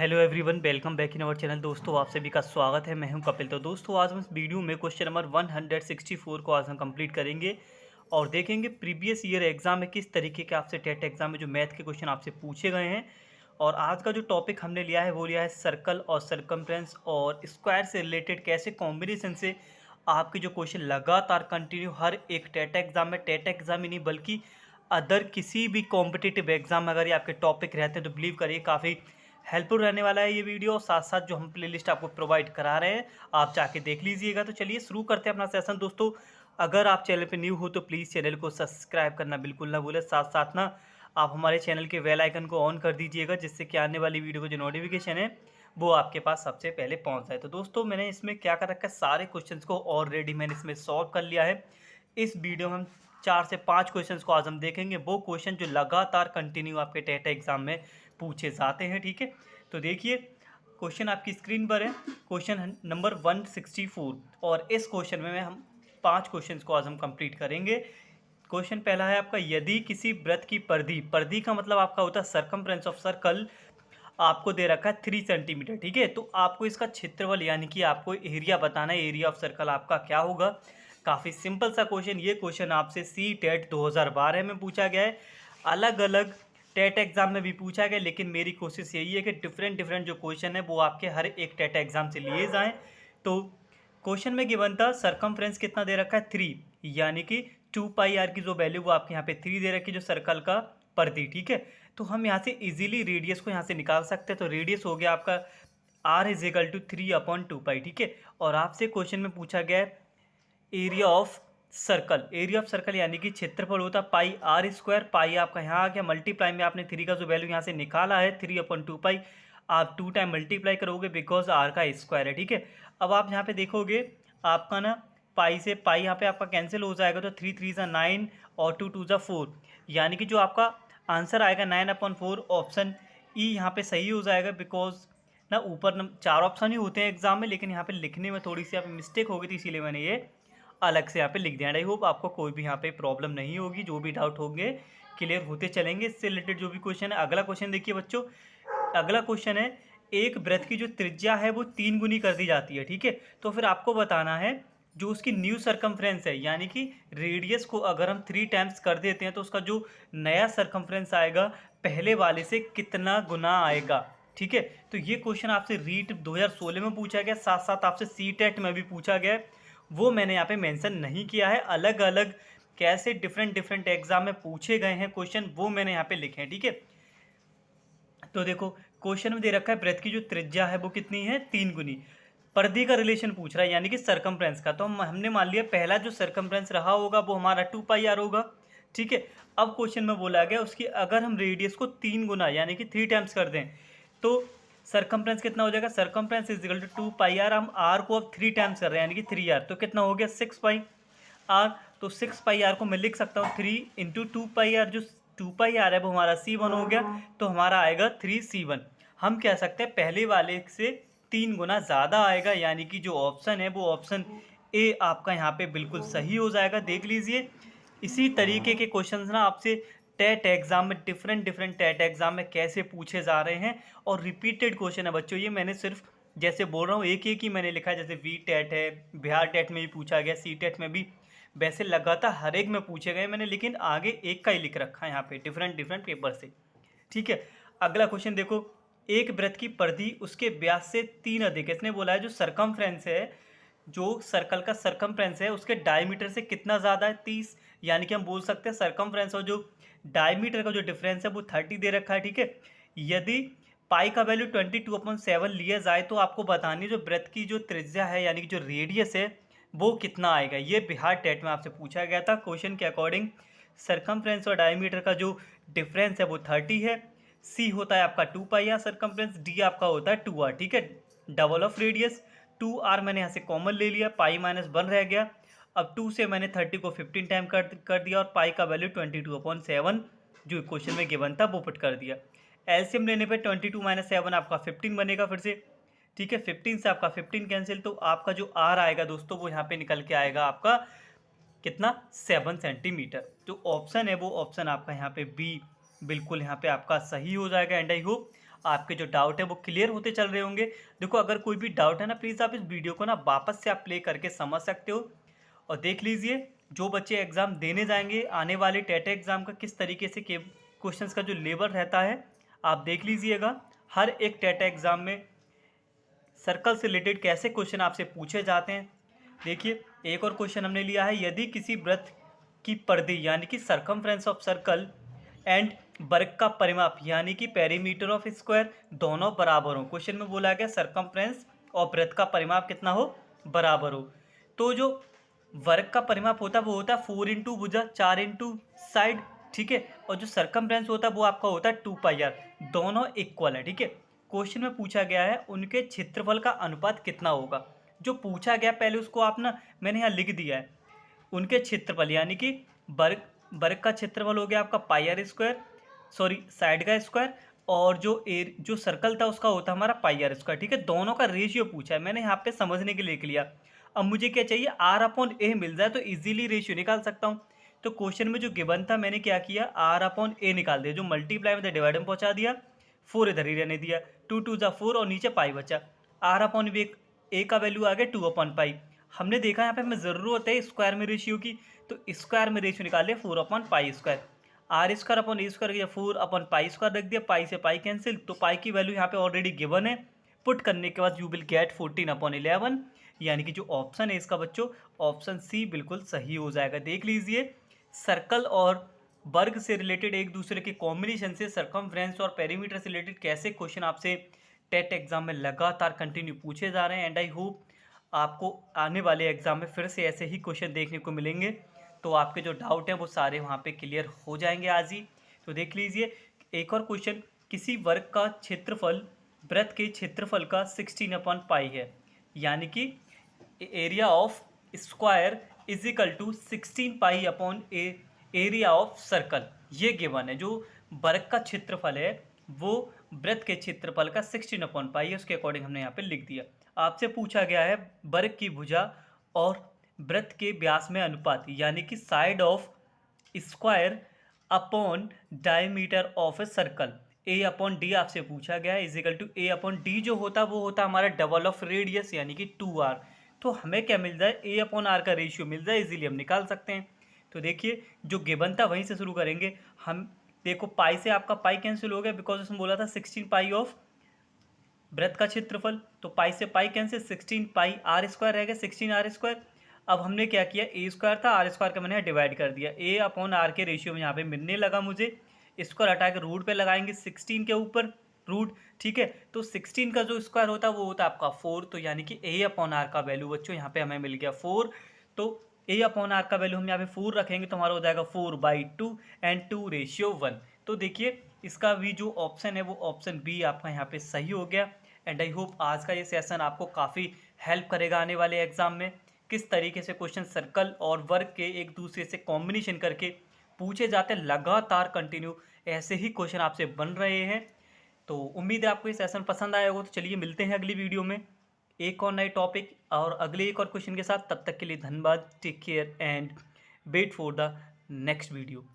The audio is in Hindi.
Hello everyone, welcome back in our channel. दोस्तों, आप सभी का स्वागत है। मैं हूं कपिल। तो दोस्तों, आज हम इस वीडियो में क्वेश्चन नंबर 164 को आज हम कंप्लीट करेंगे और देखेंगे प्रीवियस ईयर एग्जाम में किस तरीके के आपसे टेट एग्जाम में जो मैथ के क्वेश्चन आपसे पूछे गए हैं। और आज का जो टॉपिक हमने लिया है वो लिया है सर्कल और सर्कमफ्रेंस और स्क्वायर से रिलेटेड कैसे कॉम्बिनेशन से आपके जो क्वेश्चन लगातार कंटिन्यू हर एक टेट एग्जाम में, टेट एग्जाम ही नहीं बल्कि अदर किसी भी कॉम्पिटिटिव एग्जाम में अगर ये आपके टॉपिक रहते हैं तो बिलीव करिए काफ़ी हेल्पफुल रहने वाला है ये वीडियो। साथ साथ जो हम प्लेलिस्ट आपको प्रोवाइड करा रहे हैं आप जाके देख लीजिएगा। तो चलिए शुरू करते हैं अपना सेशन। दोस्तों, अगर आप चैनल पे न्यू हो तो प्लीज़ चैनल को सब्सक्राइब करना बिल्कुल ना भूलें। साथ साथ ना आप हमारे चैनल के बेल आइकन को ऑन कर दीजिएगा जिससे कि आने वाली वीडियो का जो नोटिफिकेशन है वो आपके पास सबसे पहले पहुँच जाए। तो दोस्तों, मैंने इसमें क्या कर रखा है, सारे क्वेश्चन को ऑलरेडी मैंने इसमें सॉल्व कर लिया है। इस वीडियो में हम 4 से 5 क्वेश्चंस को आज हम देखेंगे, वो क्वेश्चन जो लगातार कंटिन्यू आपके टेट एग्जाम में पूछे जाते हैं। ठीक है, तो देखिए क्वेश्चन आपकी स्क्रीन पर है, क्वेश्चन नंबर 164। और इस क्वेश्चन में हम 5 क्वेश्चंस को आज हम कंप्लीट करेंगे। क्वेश्चन पहला है आपका, यदि किसी वृत्त की परिधि, परिधि का मतलब आपका होता है सर्कमफ्रेंस ऑफ सर्कल, आपको दे रखा है 3 सेंटीमीटर। ठीक है, तो आपको इसका क्षेत्रफल यानी कि आपको एरिया बताना है। एरिया ऑफ सर्कल आपका क्या होगा। काफ़ी सिंपल सा क्वेश्चन। ये क्वेश्चन आपसे सी टेट 2012 में पूछा गया है, अलग अलग टेट एग्जाम में भी पूछा गया, लेकिन मेरी कोशिश यही है कि डिफरेंट डिफरेंट जो क्वेश्चन है वो आपके हर एक टेट एग्जाम से लिए जाएँ। तो क्वेश्चन में गिवन था सर्कमफ्रेंस कितना दे रखा है 3, यानी कि 2πr की जो वैल्यू वो आपके यहाँ पे 3 दे रखी है जो सर्कल का परिधि। ठीक है, तो हम यहाँ से इजीली रेडियस को यहाँ से निकाल सकते हैं। तो रेडियस हो गया आपका r इज इक्वल टू 3/2π। ठीक है, और आपसे क्वेश्चन में पूछा गया है area of circle. Area of circle यानी कि क्षेत्रफल होता है पाई आर स्क्वायर। पाई आपका यहाँ आ गया, मल्टीप्लाई में आपने 3 का जो वैल्यू यहाँ से निकाला है 3/2π, आप 2 टाइम मल्टीप्लाई करोगे बिकॉज आर का स्क्वायर है। ठीक है, अब आप यहाँ पे देखोगे आपका ना पाई से पाई यहाँ पे आपका कैंसिल हो जाएगा, तो 3 3 सा 9 और 2 2 सा 4, यानी कि जो आपका आंसर आएगा 9/4। ऑप्शन ई यहाँ पे सही हो जाएगा बिकॉज ना ऊपर 4 ऑप्शन ही होते हैं एग्जाम में, लेकिन यहाँ पे लिखने में थोड़ी सी यहाँ पे मिस्टेक हो गई थी, इसीलिए मैंने ये अलग से यहाँ पे लिख दिया। आई होप आपको कोई भी यहाँ पे प्रॉब्लम नहीं होगी, जो भी डाउट होंगे क्लियर होते चलेंगे इससे रिलेटेड जो भी क्वेश्चन है। अगला क्वेश्चन देखिए बच्चों, अगला क्वेश्चन है, एक वृत्त की जो त्रिज्या है वो 3 गुनी कर दी जाती है। ठीक है, तो फिर आपको बताना है जो उसकी न्यू सर्कमफ्रेंस है, यानी कि रेडियस को अगर हम 3 टाइम्स कर देते हैं तो उसका जो नया सर्कमफ्रेंस आएगा पहले वाले से कितना गुना आएगा। ठीक है, तो ये क्वेश्चन आपसे रीट 2016 में पूछा गया, साथ साथ आपसे सी टेट में भी पूछा गया है, वो मैंने यहाँ पे मेंशन नहीं किया है। अलग अलग कैसे डिफरेंट डिफरेंट एग्जाम में पूछे गए हैं क्वेश्चन वो मैंने यहाँ पे लिखे हैं। ठीक है, तो देखो क्वेश्चन में दे रखा है वृत्त की जो त्रिज्या है वो कितनी है 3 गुनी, परिधि का रिलेशन पूछ रहा है यानी कि सर्कमफ्रेंस का। तो हमने मान लिया पहला जो सर्कमफ्रेंस रहा होगा वो हमारा 2πr होगा। ठीक है, अब क्वेश्चन में बोला गया उसकी अगर हम रेडियस को 3 गुना यानी कि 3 टाइम्स कर दें तो सर्कमफ्रेंस कितना हो जाएगा। Circumference is equal to 2πr, हम r को अब 3 टाइम्स कर रहे हैं यानी कि 3r, तो कितना हो गया 6πr। तो 6πr को मैं लिख सकता हूँ 3 इंटू 2πr, जो 2πr है वो हमारा c1 हो गया, तो हमारा आएगा 3c1। हम कह सकते हैं पहले वाले से 3 गुना ज़्यादा आएगा, यानी कि जो ऑप्शन है वो ऑप्शन ए आपका यहाँ पे बिल्कुल सही हो जाएगा। देख लीजिए इसी तरीके के क्वेश्चंस ना आपसे टेट एग्जाम में डिफरेंट डिफरेंट टेट एग्जाम में कैसे पूछे जा रहे हैं, और रिपीटेड क्वेश्चन है बच्चों। ये मैंने सिर्फ जैसे बोल रहा हूँ एक एक ही मैंने लिखा है, जैसे वी टेट है, बिहार टेट में भी पूछा गया, सी टेट में भी, वैसे लगातार हर एक में पूछे गए मैंने, लेकिन आगे एक का ही लिख रखा है यहाँ पे डिफरेंट डिफरेंट पेपर से। ठीक है, अगला क्वेश्चन देखो, एक वृत्त की परिधि उसके व्यास से 3 अधिक है। इसने बोला है जो सर्कमफ्रेंस है, जो सर्कल का सर्कमफ्रेंस है उसके डायमीटर से कितना ज़्यादा है 30, यानी कि हम बोल सकते हैं सर्कमफ्रेंस और जो डायमीटर का जो डिफरेंस है वो 30 दे रखा है। ठीक है, यदि पाई का वैल्यू 22/7 लिया जाए तो आपको बतानी जो वृत्त की जो त्रिज्या है यानी कि जो रेडियस है वो कितना आएगा। ये बिहार टेट में आपसे पूछा गया था। क्वेश्चन के अकॉर्डिंग सर्कमफ्रेंस और डायमीटर का जो डिफरेंस है वो 30 है, सी होता है आपका 2πr सर्कमफ्रेंस, डी आपका होता है 2r। ठीक है, डबल ऑफ रेडियस 2r मैंने यहाँ से कॉमन ले लिया, पाई माइनस 1 रह गया। अब 2 से मैंने 30 को 15 टाइम कर दिया और पाई का वैल्यू 22/7 जो क्वेश्चन में गिवन था वो पुट कर दिया। एलसीएम लेने पे 22 - 7 आपका 15 बनेगा फिर से। ठीक है, 15 से आपका 15 कैंसिल, तो आपका जो आर आएगा दोस्तों वो यहाँ पे निकल के आएगा आपका कितना 7 सेंटीमीटर। जो ऑप्शन है वो ऑप्शन आपका यहाँ पे बी बिल्कुल यहाँ पे आपका सही हो जाएगा। एंड आई होप आपके जो डाउट है वो क्लियर होते चल रहे होंगे। देखो अगर कोई भी डाउट है ना, प्लीज़ आप इस वीडियो को ना वापस से आप प्ले करके समझ सकते हो और देख लीजिए जो बच्चे एग्ज़ाम देने जाएंगे आने वाले टेट एग्ज़ाम का किस तरीके से के क्वेश्चंस का जो लेवल रहता है आप देख लीजिएगा। हर एक टेट एग्ज़ाम में सर्कल से रिलेटेड कैसे क्वेश्चन आपसे पूछे जाते हैं। देखिए एक और क्वेश्चन हमने लिया है, यदि किसी वृत्त की परिधि यानी कि सरकमफ्रेंस ऑफ सर्कल एंड वर्ग का परिमाप यानी कि पेरीमीटर ऑफ स्क्वायर दोनों बराबर हो। क्वेश्चन में बोला गया सरकमफ्रेंस और वृत्त का परिमाप कितना हो, बराबर हो। तो जो वर्ग का परिमाप होता है वो होता है 4 इंटू भुजा 4 इंटू साइड, ठीक है। और जो सरकमफ्रेंस होता है वो आपका होता है 2πr, दोनों इक्वल है, ठीक है। क्वेश्चन में पूछा गया है उनके क्षेत्रफल का अनुपात कितना होगा। जो पूछा गया पहले उसको आप ना मैंने यहाँ लिख दिया है। उनके क्षेत्रफल यानी कि वर्ग वर्ग का क्षेत्रफल हो गया आपका πr स्क्वायर, सॉरी साइड का स्क्वायर, और जो सर्कल था उसका होता है हमारा πr स्क्वायर, ठीक है। दोनों का रेशियो पूछा है, मैंने यहाँ पे समझने के लिए लिख लिया। अब मुझे क्या चाहिए, r/a मिल जाए तो इजीली रेशियो निकाल सकता हूँ। तो क्वेश्चन में जो गिवन था मैंने क्या किया, r/a निकाल दिया, जो मल्टीप्लाई में डिवाइड में पहुँचा दिया, 4 इधर ही रहने दिया, 2 2 जा 4 और नीचे पाई बचा। r/a का वैल्यू आ गया 2/पाई। हमने देखा यहाँ पे हमें ज़रूरत है स्क्वायर में रेशियो की, तो स्क्वायर में रेशियो निकाले 4/पाई स्क्वायर। आर स्क्वायर अपन ए स्क्वायर किया 4/पाई स्क्वायर रख दिया, पाई से पाई कैंसिल, तो पाई की वैल्यू यहाँ पे ऑलरेडी गिवन है। पुट करने के बाद यू विल गेट 14/11, यानी कि जो ऑप्शन है इसका बच्चों ऑप्शन सी बिल्कुल सही हो जाएगा। देख लीजिए सर्कल और वर्ग से रिलेटेड एक दूसरे के कॉम्बिनेशन से सर्कमफ्रेंस और पेरीमीटर से रिलेटेड कैसे क्वेश्चन आपसे टेट एग्जाम में लगातार कंटिन्यू पूछे जा रहे हैं। एंड आई होप आपको आने वाले एग्जाम में फिर से ऐसे ही क्वेश्चन देखने को मिलेंगे, तो आपके जो डाउट हैं वो सारे वहाँ पे क्लियर हो जाएंगे आज ही। तो देख लीजिए एक और क्वेश्चन, किसी वर्ग का क्षेत्रफल वृत्त के क्षेत्रफल का 16/पाई है, यानी कि area of square is equal to 16π/a area of circle. ये गिवन है, जो वर्ग का क्षेत्रफल है वो वृत्त के क्षेत्रफल का 16/पाई है, उसके अकॉर्डिंग हमने यहाँ पे लिख दिया। आपसे पूछा गया है वर्ग की भुजा और वृत्त के व्यास में अनुपात, यानी कि side of square upon diameter of a circle, a/d आपसे पूछा गया है, इज इक्वल टू a/d जो होता है वो होता है हमारा डबल ऑफ रेडियस यानी कि 2r। तो हमें क्या मिल जाए, a/r का रेशियो मिल जाए, इजीली हम निकाल सकते हैं। तो देखिए जो गिवन था वहीं से शुरू करेंगे हम। देखो पाई से आपका पाई कैंसिल हो गया, बिकॉज उसमें बोला था 16π ऑफ वृत्त का क्षेत्रफल, तो पाई से पाई कैंसिल, 16πr स्क्वायर रह गया 16r स्क्वायर। अब हमने क्या किया, ए स्क्वायर था आर स्क्वायर का मैंने डिवाइड कर दिया, a/r के रेशियो में यहाँ पे मिलने लगा मुझे। स्क्वायर हटा के रूट पे लगाएंगे 16 के ऊपर रूट, ठीक है। तो 16 का जो स्क्वायर होता है वो होता है आपका 4, तो यानी कि a/r का वैल्यू बच्चों यहाँ पे हमें मिल गया 4। तो a/r का वैल्यू हम यहाँ पे 4 रखेंगे तो हमारा हो जाएगा 4/2 एंड 2:1। तो देखिए इसका भी जो ऑप्शन है वो ऑप्शन बी आपका यहाँ पे सही हो गया। एंड आई होप आज का ये सेशन आपको काफ़ी हेल्प करेगा आने वाले एग्जाम में, किस तरीके से क्वेश्चन सर्कल और वर्ग के एक दूसरे से कॉम्बिनेशन करके पूछे जाते हैं। लगातार कंटिन्यू ऐसे ही क्वेश्चन आपसे बन रहे हैं। तो उम्मीद है आपको ये सेशन पसंद आया होगा। तो चलिए मिलते हैं अगली वीडियो में एक और नए टॉपिक और अगले एक और क्वेश्चन के साथ। तब तक के लिए धन्यवाद, take care and wait for the next video.